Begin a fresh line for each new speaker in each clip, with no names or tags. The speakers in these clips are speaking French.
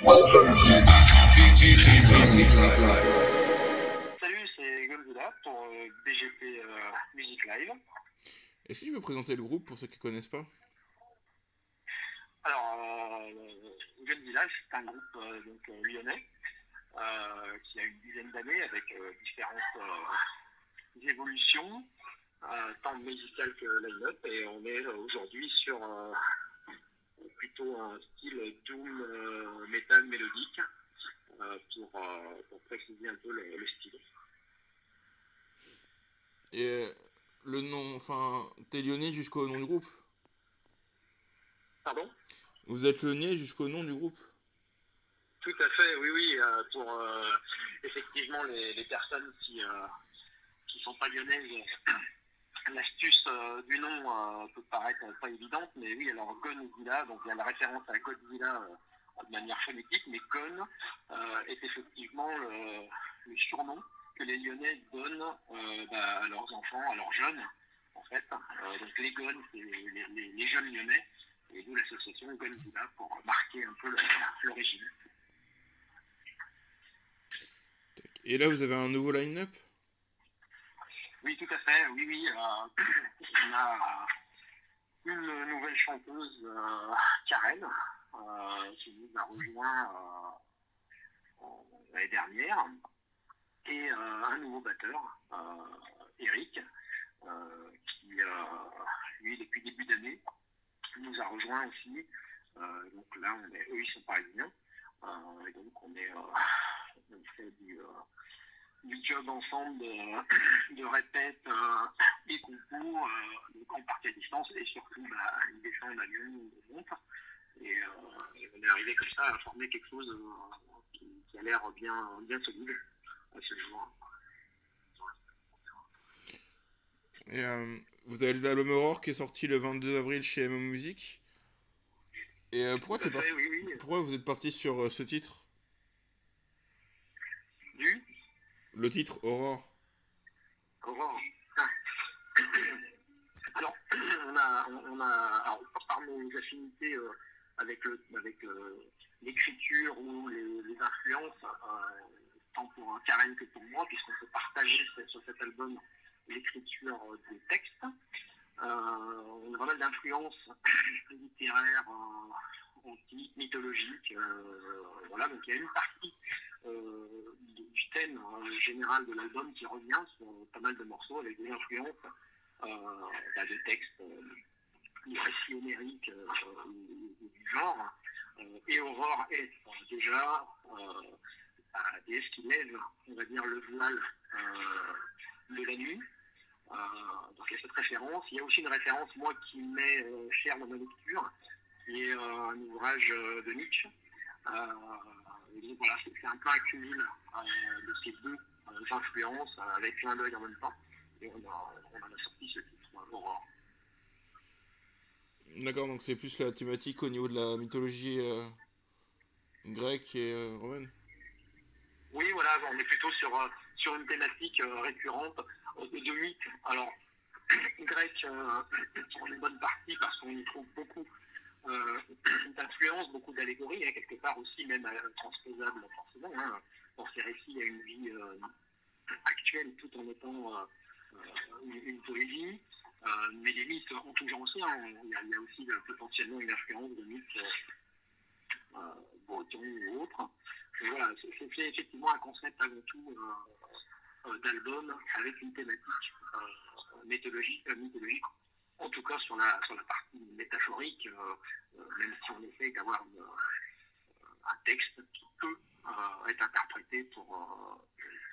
Welcome to VGG Music Live.
Salut, c'est Golgoda pour BGP Music Live.
Est-ce que tu peux présenter le groupe pour ceux qui ne connaissent pas?
Alors, Gun Village, c'est un groupe lyonnais qui a une dizaine d'années avec différentes évolutions, tant musicales que line-up, et on est aujourd'hui sur plutôt un style doom metal mélodique pour préciser un peu le style.
Et le nom, enfin, t'es lyonnais jusqu'au nom du groupe?
Pardon?
Vous êtes lyonnais jusqu'au nom du groupe?
Tout à fait, oui, pour effectivement les personnes qui sont pas lyonnaises, l'astuce du nom peut paraître pas évidente, mais oui, alors Gonzilla, donc il y a la référence à Godzilla de manière phonétique, mais Gon est effectivement le surnom que les Lyonnais donnent à leurs enfants, à leurs jeunes, en fait. Donc les Gon, c'est les jeunes Lyonnais, et d'où l'association Gonzilla pour marquer un peu l'origine.
Et là, vous avez un nouveau line-up?
Oui, tout à fait, oui. On a une nouvelle chanteuse, Karen, qui nous a rejoint l'année dernière, et un nouveau batteur, Eric, qui, lui, depuis début d'année, nous a rejoint aussi. Donc là, eux, ils sont parisiens, et donc on fait du job ensemble de répète et concours, donc en partie à distance, et surtout une descente à Lyon de monte. Et on est arrivé comme ça à former quelque chose qui a l'air bien solide à ce jour.
Et vous avez l'album Aurore qui est sorti le 22 avril chez MM Music. Et pourquoi
Oui.
Pourquoi vous êtes parti sur ce titre?
Du
Le titre Aurore.
Aurore. Alors, alors, par nos affinités avec l'écriture ou les influences, tant pour Karen que pour moi, puisqu'on peut partager sur cet album l'écriture des textes. On a pas mal d'influences littéraires, antiques, mythologiques. Voilà, donc il y a une partie du thème général de l'album qui revient sur pas mal de morceaux avec des influences de textes, du récit homérique ou du genre. Et Aurore est déjà la déesse qui lève, on va dire, le voile de la nuit. Donc il y a cette référence. Il y a aussi une référence, moi, qui m'est chère dans ma lecture, qui est un ouvrage de Nietzsche. Donc voilà, c'est un peu un cumul de ces deux influences, avec l'un d'œil en même temps. Et on a sorti ce titre, Aurore.
D'accord, donc c'est plus la thématique au niveau de la mythologie grecque et romaine.
Oui, voilà, on est plutôt sur une thématique récurrente de mythes. Alors, grec, pour une bonne partie, parce qu'on y trouve beaucoup d'influences, beaucoup d'allégories, et quelque part aussi même transposables forcément. Dans ces récits, il y a une vie actuelle tout en étant une poésie. Mais les mythes en tout genre aussi. Il y a aussi potentiellement une influence de mythes bretons ou autres. Et voilà, c'est effectivement un concept avant tout d'album avec une thématique mythologique, en tout cas sur la partie métaphorique, même si on essaye d'avoir un texte qui peut être interprété pour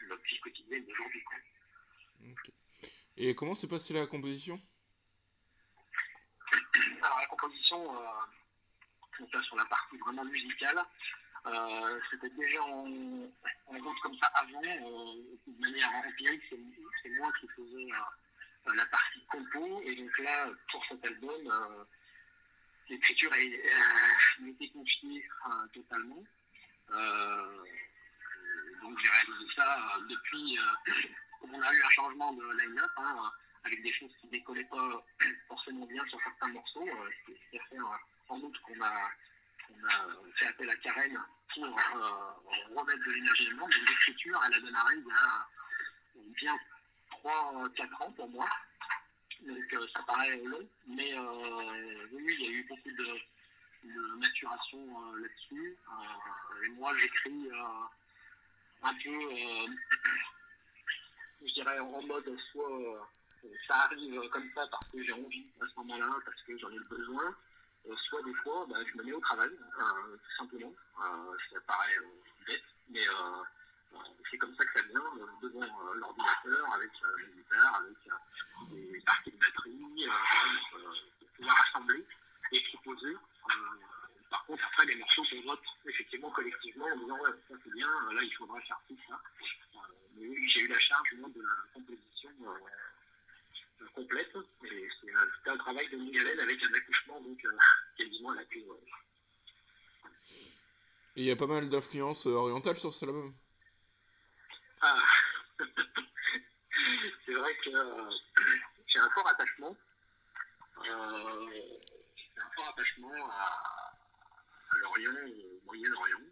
notre vie quotidienne d'aujourd'hui.
Okay. Et comment s'est passée la composition?
Alors la composition, sur la partie vraiment musicale, c'était déjà en route comme ça avant, de manière empirique, c'est moi qui faisais la partie compo, et donc là, pour cet album, l'écriture m'était confiée totalement. Donc j'ai réalisé ça depuis, on a eu un changement de line-up, avec des choses qui ne décollaient pas forcément bien sur certains morceaux, ce qui a fait en outre qu'on a fait appel à Karen pour remettre de l'énergie dedans. Donc l'écriture, elle a démarré il y a bien 3-4 ans pour moi. Donc ça paraît long, mais oui, il y a eu beaucoup de maturation là-dessus. Et moi, j'écris un peu, je dirais, en mode soit ça arrive comme ça parce que j'ai envie à ce moment-là, parce que j'en ai besoin, soit des fois, je me mets au travail, tout simplement. Ça paraît bête, mais c'est comme ça que ça vient, devant l'ordinateur, avec la guitare, avec des parties de batterie, pour pouvoir assembler et proposer. Par contre, après, les morceaux qu'on vote effectivement collectivement en disant ouais, ça c'est bien, là il faudra faire tout ça. Mais oui, j'ai eu la charge moi, de la composition complète, et c'était un travail de longue haleine avec un accouchement donc quasiment à la queue.
Et il y a pas mal d'influences orientales sur cet album.
Ah. C'est vrai que j'ai un fort attachement. À l'Orient, au Moyen-Orient,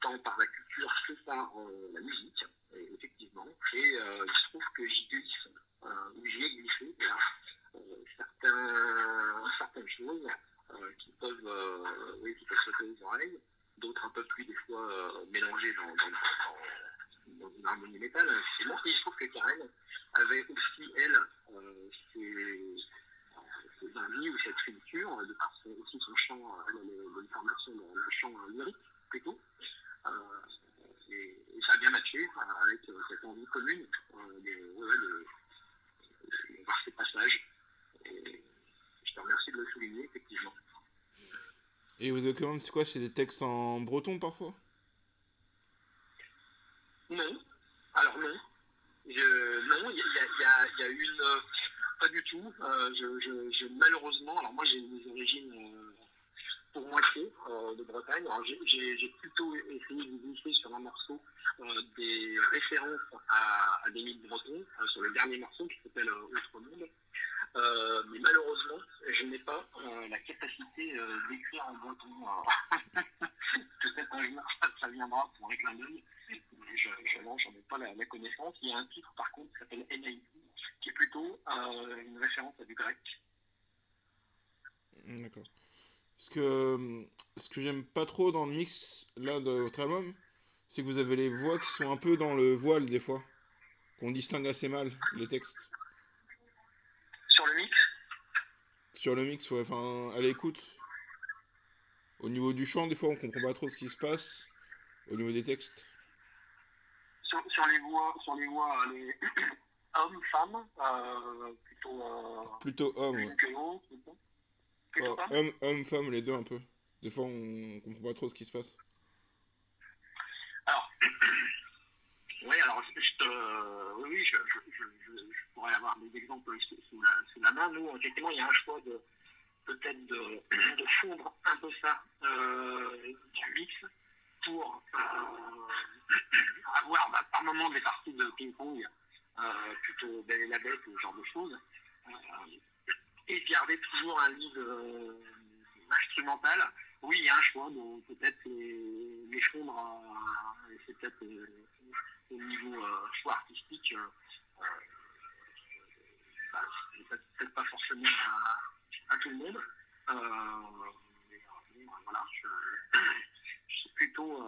tant par la culture que par la musique, effectivement. Et il se trouve que j'y glisse, ou j'y ai glissé, certaines choses qui peuvent sauter aux oreilles, d'autres un peu plus des fois mélangées dans une harmonie métal, effectivement. Et il se trouve que Karen avait aussi, elle, ses envies ou cette culture, de par aussi son chant, elle a une formation dans le chant lyrique, plutôt. Et ça a bien matché avec cette envie commune de voir ces passages. Et je te remercie de le souligner, effectivement.
Et vous avez comment, c'est quoi, c'est des textes en breton parfois?
Non. Alors non. Non, il y a une... pas du tout. Malheureusement, alors moi j'ai des origines pour moitié de Bretagne. Alors j'ai plutôt essayé de glisser sur un morceau des références à des mythes bretons, sur le dernier morceau qui s'appelle Autre Monde. Mais malheureusement, je n'ai pas la capacité d'écrire en breton. Peut-être un jour ça viendra pour un clin d'œil. J'en ai pas la connaissance. Il y a un titre par contre qui s'appelle Enaï, qui est plutôt une référence à du grec.
D'accord. Ce que j'aime pas trop dans le mix là de votre album, c'est que vous avez les voix qui sont un peu dans le voile des fois, qu'on distingue assez mal les textes.
Sur le mix,
Sur le mix, ouais, enfin à l'écoute. Au niveau du chant, des fois on comprend pas trop ce qui se passe. Au niveau des textes.
sur les voix, les hommes, femmes,
Plutôt homme, ouais.
l'une que l'autre, plutôt
Oh,
femmes.
homme, femme, les deux un peu. Des fois on comprend pas trop ce qui se passe.
Alors, oui, alors oui, je pourrais avoir des exemples sous la main. Nous, effectivement, il y a un choix peut-être de fondre un peu ça du mix pour avoir par moment des parties de ping-pong plutôt belle et la bête, ce genre de choses, et garder toujours un lead instrumental. Oui, il y a un choix, donc peut-être les fondre, c'est peut-être au niveau choix artistique, c'est peut-être pas forcément à tout le monde. Voilà, c'est plutôt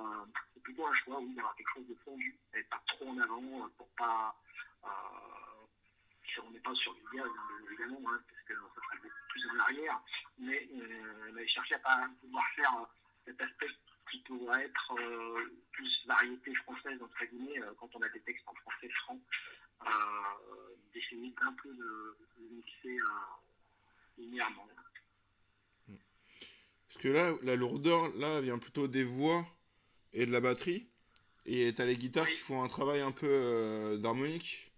un choix, oui, d'avoir quelque chose de fondu et pas trop en avant pour pas. On n'est pas sur du gaz, évidemment, hein, parce que ça serait beaucoup plus en arrière, mais chercher à pas pouvoir faire cet aspect qui pourrait être plus variété française, entre guillemets, quand on a des textes en français franc, d'essayer un peu de mixer linéairement.
Parce que là, la lourdeur, là, vient plutôt des voix et de la batterie. Et t'as les guitares
Oui.
qui font un travail un peu d'harmonique.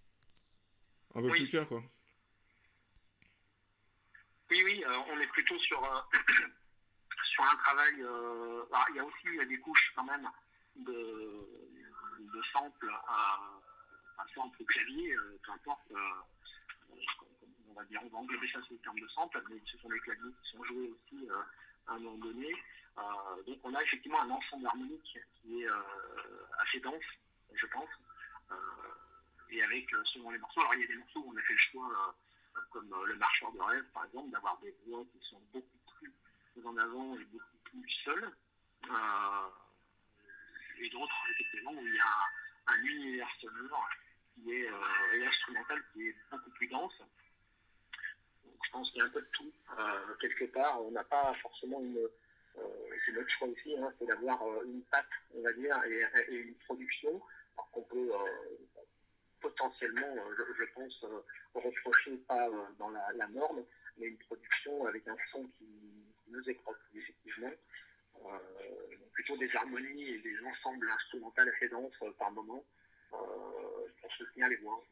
Un peu
Oui.
plus clair, quoi.
Oui, on est plutôt sur un travail. Il y a aussi des couches quand même de samples un sample clavier, peu importe. On va englober ça sous le terme de sample, mais ce sont des claviers qui sont joués aussi à un moment donné. Donc on a effectivement un ensemble harmonique qui est assez dense, je pense, et avec selon les morceaux. Alors il y a des morceaux où on a fait le choix, comme Le Marcheur de rêve par exemple, d'avoir des voix qui sont beaucoup plus en avant et beaucoup plus seules, et d'autres effectivement où il y a un univers sonore qui est et instrumental qui est beaucoup plus dense. Donc, je pense qu'il y a un peu de tout quelque part. On n'a pas forcément c'est notre choix aussi, hein, c'est d'avoir une patte, on va dire, et une production qu'on peut potentiellement, je pense, reprocher pas dans la norme, mais une production avec un son qui nous est propre, effectivement. Plutôt des harmonies et des ensembles instrumentaux assez denses par moment pour soutenir les voix.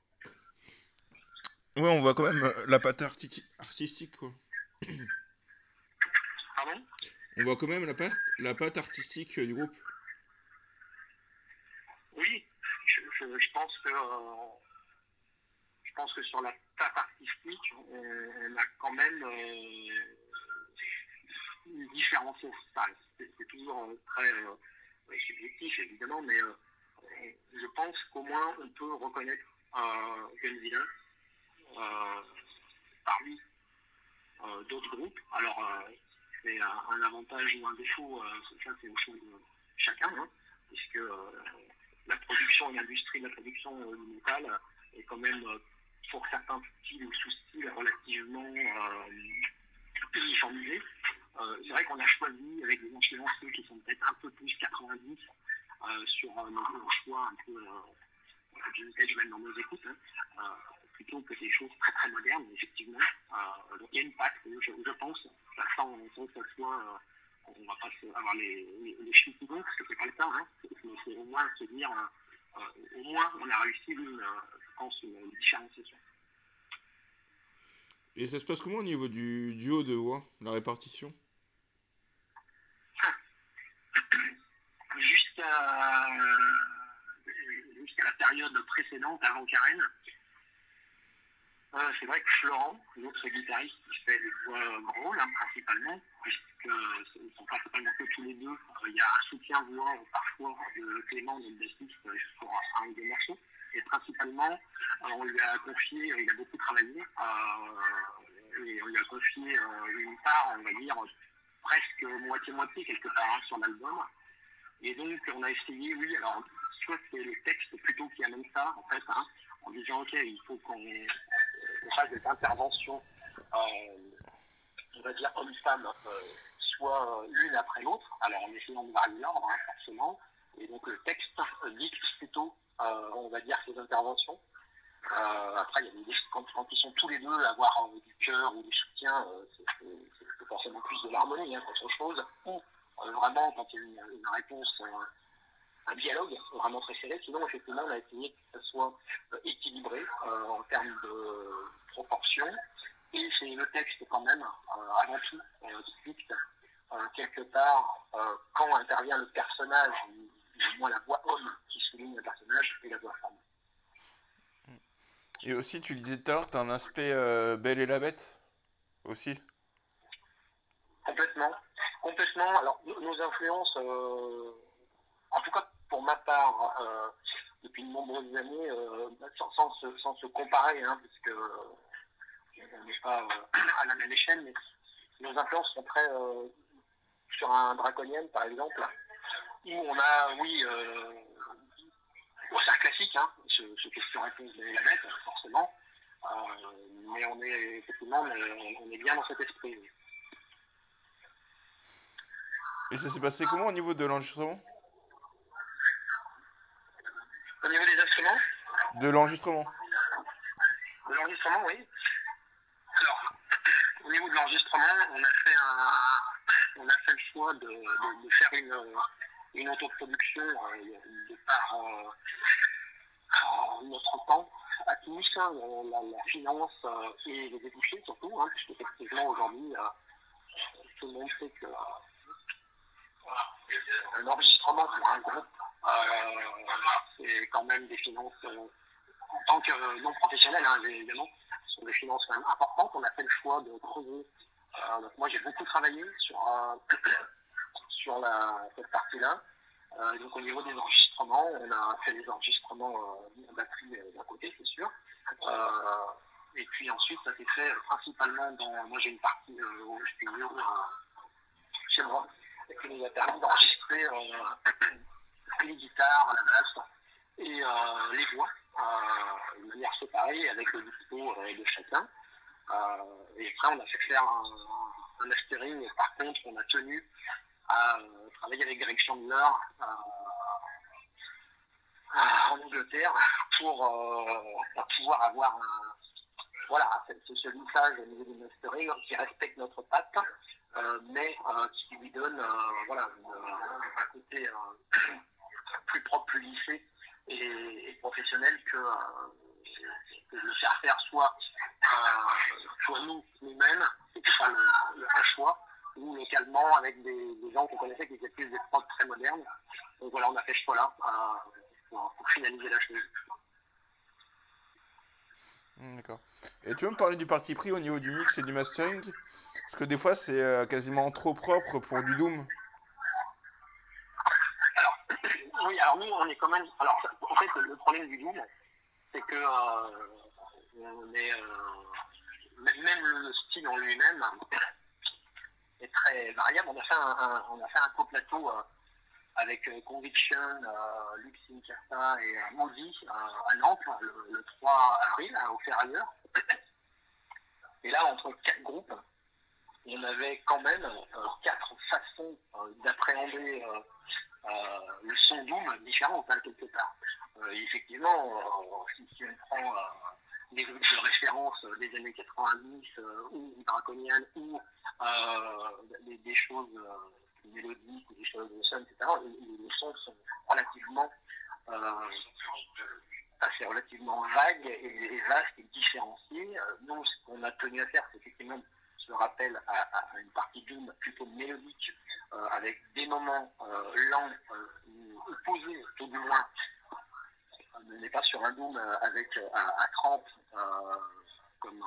Ouais, on voit quand même la patte artistique, quoi.
Pardon ?
On voit quand même la patte artistique du groupe.
Oui, je pense que sur la patte artistique, on a quand même une différence. C'est toujours très subjectif, évidemment, mais je pense qu'au moins on peut reconnaître Gun Villain parmi d'autres groupes. Alors, c'est un avantage ou un défaut, ça c'est au choix de chacun, hein, puisque la production et l'industrie de la production musicale est quand même, pour certains styles ou sous-styles, relativement uniformisée. C'est vrai qu'on a choisi avec des influences qui sont peut-être un peu plus 90 sur nos choix un peu du même dans nos écoutes, hein, plutôt que des choses très très modernes, effectivement. Donc il y a une patte, je pense, sans que ça soit, on va pas avoir les chiffres qui vont, parce que c'est pas le cas, hein, mais c'est au moins se dire, au moins on a réussi je pense, une différenciation.
Et ça se passe comment au niveau du duo de voix, la répartition?
Jusqu'à la période précédente, avant Karen, c'est vrai que Florent, notre guitariste, qui fait des voix grôles, hein, principalement, puisque ils sont principalement que tous les deux. Il y a un soutien-voix parfois de Clément, notre bassiste, pour un ou deux morceaux. Et principalement, on lui a confié, il a beaucoup travaillé, et on lui a confié une part, on va dire, presque moitié-moitié quelque part, hein, sur l'album. Et donc, on a essayé, oui, alors, soit c'est le texte plutôt qui amène ça, en fait, hein, en disant, OK, il faut qu'on fasse des interventions, on va dire, hommes-femmes, soit l'une après l'autre, alors en essayant de varier l'ordre, hein, forcément. Et donc, le texte dicte plutôt, on va dire, ces interventions. Après, il y a quand ils sont tous les deux, avoir du chœur ou du soutien, c'est forcément plus de l'harmonie, hein, qu'autre chose. Ou vraiment, quand il y a une réponse, un dialogue vraiment très serré. Sinon, effectivement, on a essayé que ça soit équilibré en termes de proportion. Et c'est le texte quand même, avant tout, qui dicte quelque part quand intervient le personnage, ou moins la voix homme qui souligne le personnage, et la voix femme.
Et aussi, tu le disais tout à l'heure, tu as un aspect Belle et la Bête aussi.
Complètement. Alors, nos influences, en tout cas pour ma part, depuis de nombreuses années, sans se comparer, hein, puisque on n'est pas à la même échelle, mais nos influences sont très sur un Draconian, par exemple, où on a, oui, c'est un classique, hein, ce question-réponse de la bête, forcément, mais on est effectivement, on est bien dans cet esprit. Oui.
Et ça s'est passé comment au niveau de l'enregistrement?
Au niveau des instruments?
De l'enregistrement.
De l'enregistrement, oui. Alors, au niveau de l'enregistrement, on a fait le choix de faire une autoproduction de par notre temps à tous, la finance et les débouchés surtout, hein, puisque effectivement aujourd'hui, tout le monde sait que un enregistrement pour un groupe, c'est quand même des finances, en tant que non professionnel, hein, évidemment, ce sont des finances quand même importantes. On a fait le choix de creuser. Donc moi j'ai beaucoup travaillé sur cette partie-là. Donc au niveau des enregistrements, on a fait des enregistrements en batterie d'un côté, c'est sûr. Et puis ensuite, ça s'est fait principalement dans... Moi, j'ai une partie au studio chez moi qui nous a permis d'enregistrer les guitares, la basse et les voix de manière séparée avec le dispo de chacun. Et après, on a fait faire un mastering. Par contre, on a tenu à travailler avec Greg Chandler en Angleterre pour pouvoir avoir ce lissage au niveau du mastering qui respecte notre patte, mais qui lui donne un côté plus propre, plus lissé et professionnel que le faire faire soit nous-mêmes, c'était pas un choix, ou localement avec des gens qu'on connaissait qui étaient plus des prods très modernes. Donc voilà, on a fait ce choix-là pour finaliser la chose.
D'accord. Et tu veux me parler du parti pris au niveau du mix et du mastering? Parce que des fois, c'est quasiment trop propre pour du Doom.
Alors, oui, alors nous, on est quand même... Alors, en fait, le problème du Doom, c'est que on est, même le style en lui-même est très variable. On a fait un coplateau avec Conviction, Lux Incerta et Maudit à Nantes le 3 avril au Ferrailleur. Et là, entre 4 groupes, on avait quand même 4 façons d'appréhender le son Doom différentes, quelque part. Effectivement, si on prend des groupes de référence des années 90 ou draconiennes ou des choses mélodiques ou des choses de son, etc., les sons sont relativement vagues et vastes et différenciés. Nous, ce qu'on a tenu à faire, c'est effectivement se rappelle à une partie Doom plutôt mélodique, avec des moments lents ou posés, tout du moins. On n'est pas sur un Doom avec à crampe, comme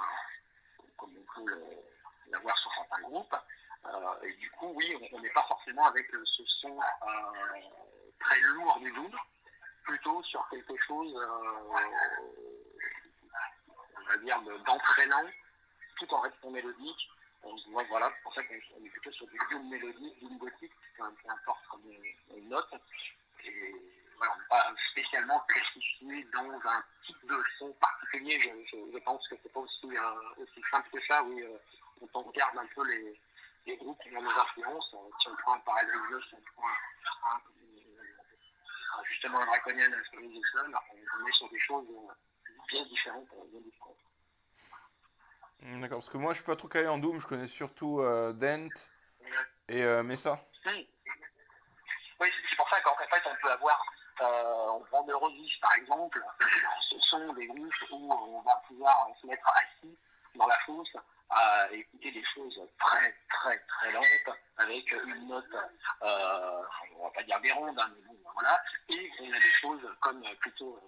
on peut l'avoir sur certains groupes. Et du coup, oui, on n'est pas forcément avec ce son très lourd du Doom, plutôt sur quelque chose, on va dire, d'entraînant, tout en restant mélodique. Donc voilà, c'est pour ça qu'on est plutôt sur du Doom mélodique, Doom gothique, peu importe comme une note. Et voilà, on n'est pas spécialement classifié dans un type de son particulier. Je pense que c'est pas aussi simple que ça. Oui, quand on regarde un peu les groupes qui ont nos influences, si on prend un Paradise Lost, si on prend justement un Draconian, un Civilization, on est sur des choses bien différentes.
D'accord, parce que moi, je suis pas trop calé en Doom, je connais surtout Dent et Mesa.
Oui, c'est pour ça qu'en fait, on peut avoir, on prend Neurosis par exemple, ce sont des groupes où on va pouvoir se mettre assis dans la fosse à écouter des choses très très très lentes avec une note, on va pas dire des rondes, hein, mais bon, voilà, et on a des choses comme plutôt,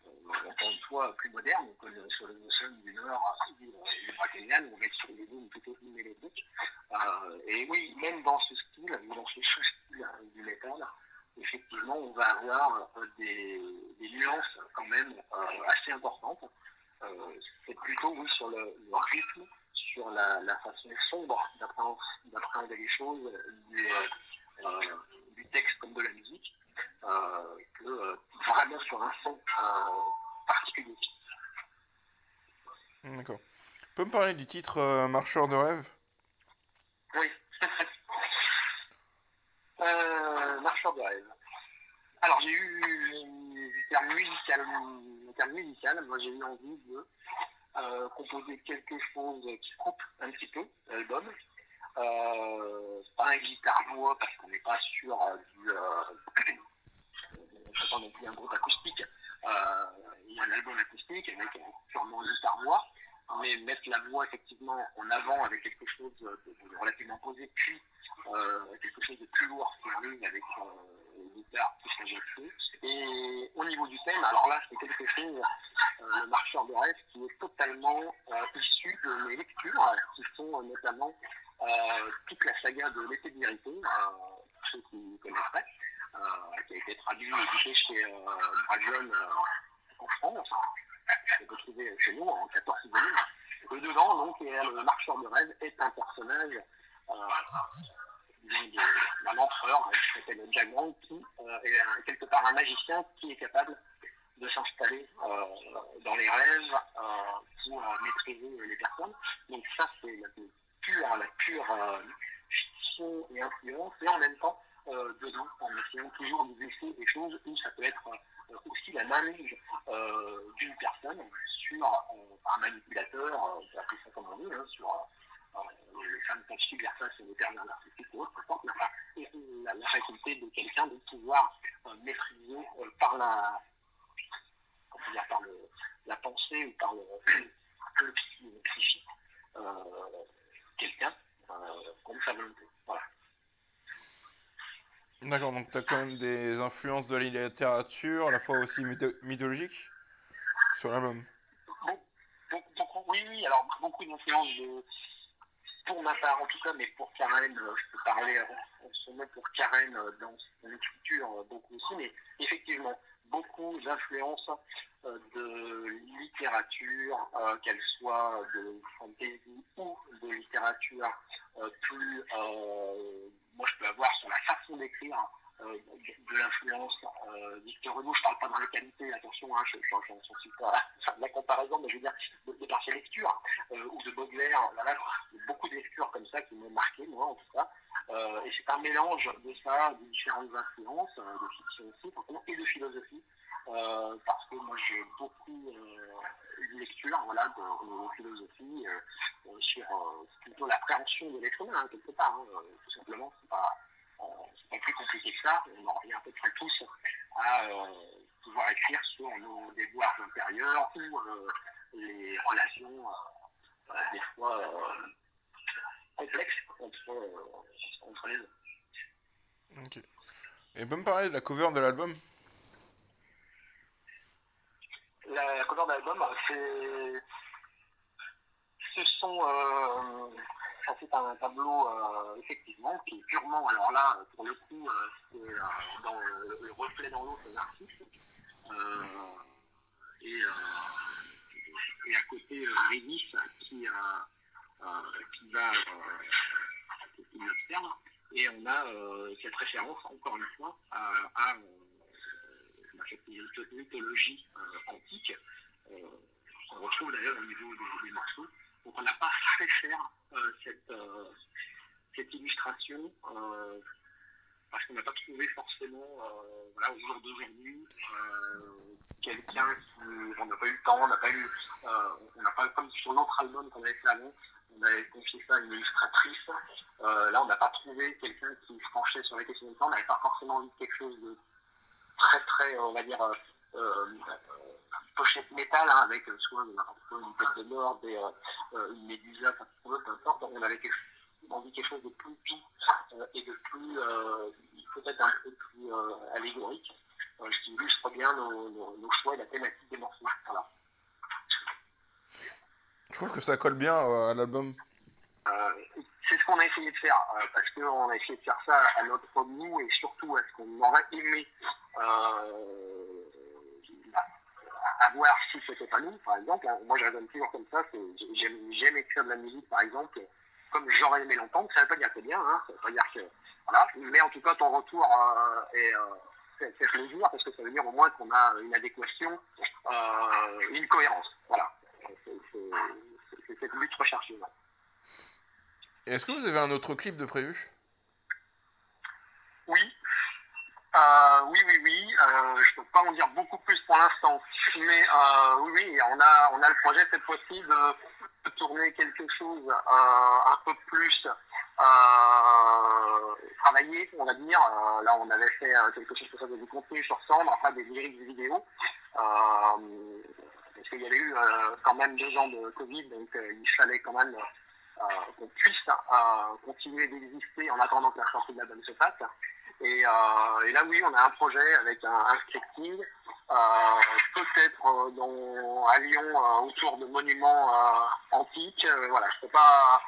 encore une fois, plus modernes, comme sur le Notion du Nord ou du Braconian, on va être sur des booms plutôt plus mélodiques. Et oui, même dans ce style, dans ce sous-style du métal, effectivement, on va avoir des nuances quand même assez importantes. C'est plutôt, oui, sur le rythme, sur la façon sombre d'appréhender les choses, du texte comme de la musique, que vraiment sur un son particulier.
D'accord. Tu peux me parler du titre Marcheur de rêve?
Oui. Marcheur de rêve. Alors j'ai eu le terme musical, moi j'ai eu envie de composer quelque chose qui coupe un petit peu l'album. Pas un guitare-voix parce qu'on n'est pas sur c'est pas non plus un groupe acoustique. Il y a un album acoustique avec sûrement une guitare-voix, mais mettre la voix effectivement en avant avec quelque chose de relativement posé, puis quelque chose de plus lourd qui arrive avec une guitare qui change de feu. Et au niveau du thème, alors là c'est quelque chose, le marcheur de rêve, qui est totalement issu de mes lectures, qui sont notamment toute la saga de l'épée de vérité, chez qui connaîtraient, qui a été traduit et édité chez Bragelonne en France, on peut trouver chez nous en 14 volumes. Et dedans, donc, le marcheur de rêve est un personnage d'un empereur qui s'appelle Jack Wang, qui est quelque part un magicien qui est capable de s'installer dans les rêves pour maîtriser les personnes. Donc ça, c'est la pure fiction et influence, et en même temps, dedans, en essayant toujours de laisser des choses où ça peut être aussi la mainmise d'une personne sur un manipulateur, on peut appeler ça comme on veut, sur les femmes peuvent subir ça sur les pervers narcissiques ou autre, peu importe, la faculté de quelqu'un de pouvoir maîtriser par la pensée ou par le psychique quelqu'un comme sa volonté. Voilà.
D'accord, donc tu as quand même des influences de la littérature, à la fois aussi mythologiques, sur l'album.
Oui, alors beaucoup d'influences pour ma part en tout cas, mais pour Karen, je peux parler en son nom pour Karen dans son écriture beaucoup aussi, mais effectivement, beaucoup d'influences de littérature, qu'elle soit de fantasy ou de littérature plus, moi je peux avoir sur la façon d'écrire de l'influence Victor Hugo. Je ne parle pas dans les qualités, attention, j'en suis pas à la comparaison, mais je veux dire de par ses lectures, ou de Baudelaire, voilà, il y a beaucoup de lectures comme ça qui m'ont marqué, moi en tout cas, et c'est un mélange de ça, de différentes influences, de fiction aussi, forcément, et de philosophie, parce que moi j'ai beaucoup de lectures, voilà, de philosophie sur plutôt l'appréhension de l'être humain, quelque part, tout simplement, c'est pas plus compliqué que ça. On en revient à peu près tous à pouvoir écrire sur nos déboires intérieurs ou les relations des fois complexes entre les hommes.
Ok. Et peut me parler de la cover de l'album?
La cover de l'album, c'est un tableau effectivement qui est purement, alors là pour le coup c'est dans le reflet dans l'eau, c'est Narcisse, et à côté Régis qui l'observe, et on a cette référence encore une fois à cette mythologie antique qu'on retrouve d'ailleurs au niveau des morceaux. Donc on n'a pas fait faire cette illustration parce qu'on n'a pas trouvé forcément, voilà, au jour d'aujourd'hui, quelqu'un on n'a pas eu le temps, on n'a pas, comme sur l'autre album qu'on avait fait avant, on avait confié ça à une illustratrice. Là, on n'a pas trouvé quelqu'un qui se penchait sur les questions de temps, on n'avait pas forcément envie de quelque chose de très, on va dire, pochette métal, hein, avec soit une tête de mort, une médusa, peu importe. On avait envie de quelque chose de plus doux et de plus, peut-être un peu plus allégorique, qui illustre bien nos choix et la thématique des morceaux. Voilà.
Je trouve que ça colle bien à l'album.
C'est ce qu'on a essayé de faire, parce qu'on a essayé de faire ça à notre goût et surtout à ce qu'on aurait aimé à voir si c'était pas nous, par exemple. Moi, je raisonne toujours comme ça. J'aime écrire de la musique, par exemple, comme j'aurais aimé l'entendre. Ça ne veut pas dire que c'est bien, hein, ça veut pas dire que... Voilà. Mais en tout cas, ton retour fait plaisir, parce que ça veut dire au moins qu'on a une adéquation, une cohérence. Voilà. C'est cette lutte recherchée. Ouais.
Et est-ce que vous avez un autre clip de prévu?
Oui. Oui. Je ne peux pas en dire beaucoup plus pour l'instant. Mais oui, on a le projet cette fois-ci de tourner quelque chose un peu plus travaillé, on va dire. Là, on avait fait quelque chose que ça faisait du contenu sur Cendre, après des lyrics vidéo. Parce qu'il y avait eu quand même 2 ans de Covid, donc il fallait quand même qu'on puisse continuer d'exister en attendant que la sortie de l'album se fasse. Et là, oui, on a un projet avec un scripting, peut-être à Lyon, autour de monuments antiques. Voilà, je peux pas,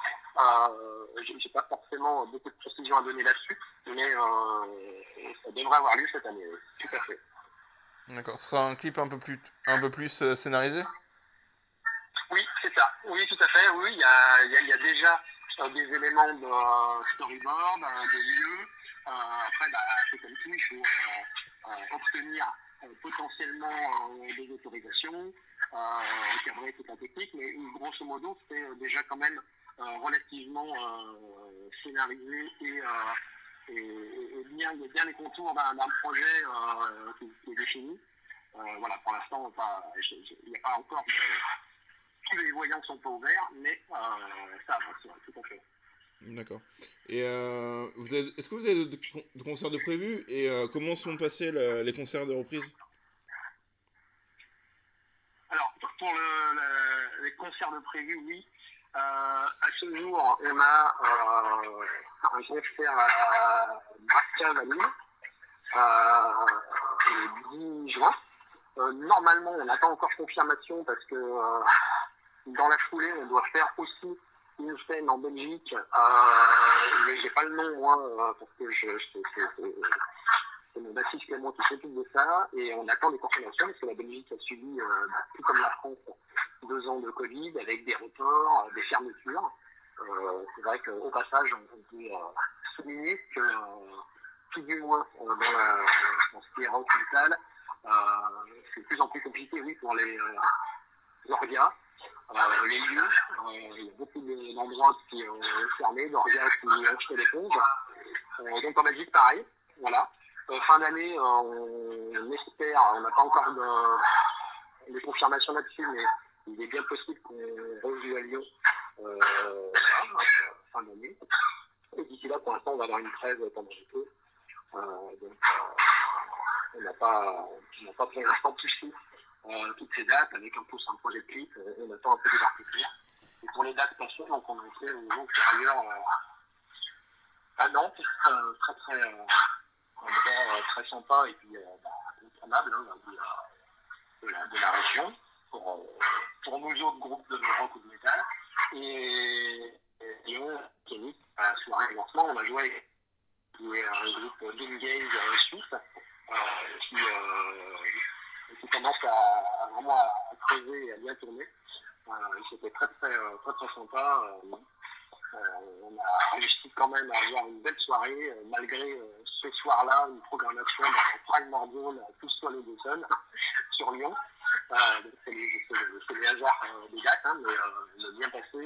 j'ai pas forcément beaucoup de précisions à donner là-dessus, mais ça devrait avoir lieu cette année, oui, tout à fait.
D'accord. Ce sera un clip un peu plus scénarisé?
Oui, c'est ça. Oui, tout à fait. Oui, il y a déjà des éléments de storyboard, de lieux. Après, c'est comme tout, il faut obtenir potentiellement des autorisations, cadrer toute la technique, mais grosso modo, c'est déjà quand même relativement scénarisé et bien, il y a bien les contours d'un projet qui est défini. Voilà, pour l'instant, il n'y a pas encore tous les voyants sont pas ouverts, mais ça avance, ouais, tout à fait.
D'accord. Et est-ce que vous avez de concerts de prévus et comment sont passés les concerts de reprise?
Alors, pour les concerts de prévu, oui. À ce jour, on a un concert à Brasca Vanille le 10 juin. Normalement, on n'a pas encore confirmation parce que dans la foulée, on doit faire aussi une scène en Belgique. Mais j'ai pas le nom, moi, parce que c'est mon bassiste Clément qui s'occupe de ça. Et on attend des confirmations parce que la Belgique a subi, tout comme la France, 2 ans de Covid avec des reports, des fermetures. C'est vrai qu'au passage, on peut souligner que tout du moins dans ce qui est rock metal, c'est de plus en plus compliqué, oui, pour les orgas, les lieux. Il y a beaucoup d'endroits qui ont fermé, d'orgas qui ont jeté l'éponge. Donc en Belgique, pareil. Voilà. Fin d'année, on espère, on n'a pas encore de confirmation là-dessus, mais il est bien possible qu'on rejoue à Lyon fin d'année. Et d'ici là, pour l'instant, on va avoir une trêve pendant un peu. Donc, on n'a pas pour l'instant poussé toutes ces dates avec un projet de clip. On attend un peu des articles. Et pour les dates passées, donc on a été au niveau supérieur à Nantes, un endroit très sympa et puis incontournable de la région pour nous autres groupes de rock ou de métal. Et Lyon, Kénic, à la soirée de lancement, on a joué avec qui est un groupe d'Ingaze suisse qui commence à vraiment à creuser et à bien tourner. C'était très sympa. On a réussi quand même à avoir une belle soirée, malgré ce soir-là, une programmation dans Primordial, tous sur les Dessons, sur Lyon. C'est les hasards des dates, hein, mais il a bien passé,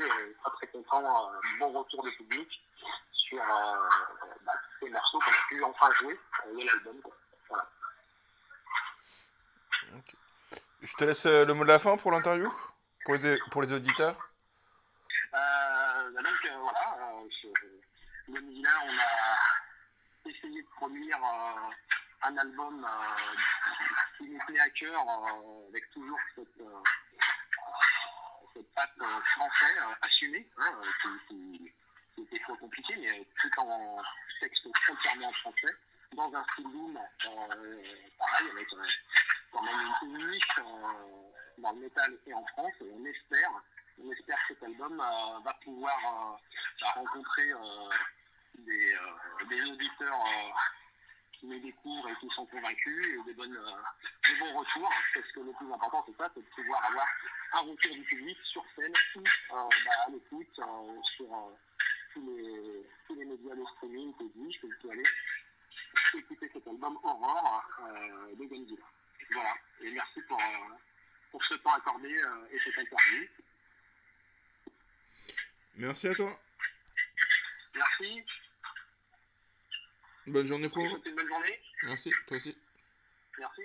très content, bon retour du public sur tous ces morceaux qu'on a pu enfin jouer et l'album. Voilà.
Okay. Je te laisse le mot de la fin pour l'interview, pour les auditeurs.
Donc voilà, le Mila, on a essayé de produire un album qui nous tenait à cœur, avec toujours cette patte français assumée, hein, qui était trop compliqué, mais tout en texte entièrement en français, dans un style doom, pareil, avec quand même une niche dans le métal et en France, et on espère que cet album va pouvoir rencontrer des auditeurs qui les découvrent et qui sont convaincus, et des bons retours, parce que le plus important c'est ça, c'est de pouvoir avoir un retour du public sur scène ou à l'écoute sur tous les médias de streaming qui existent, vous pouvez aller écouter cet album Aurore de Godzilla. Voilà, et merci pour ce temps accordé et cette interview.
Merci à toi.
Merci.
Bonne journée pro.
Une bonne journée.
Merci, toi aussi.
Merci.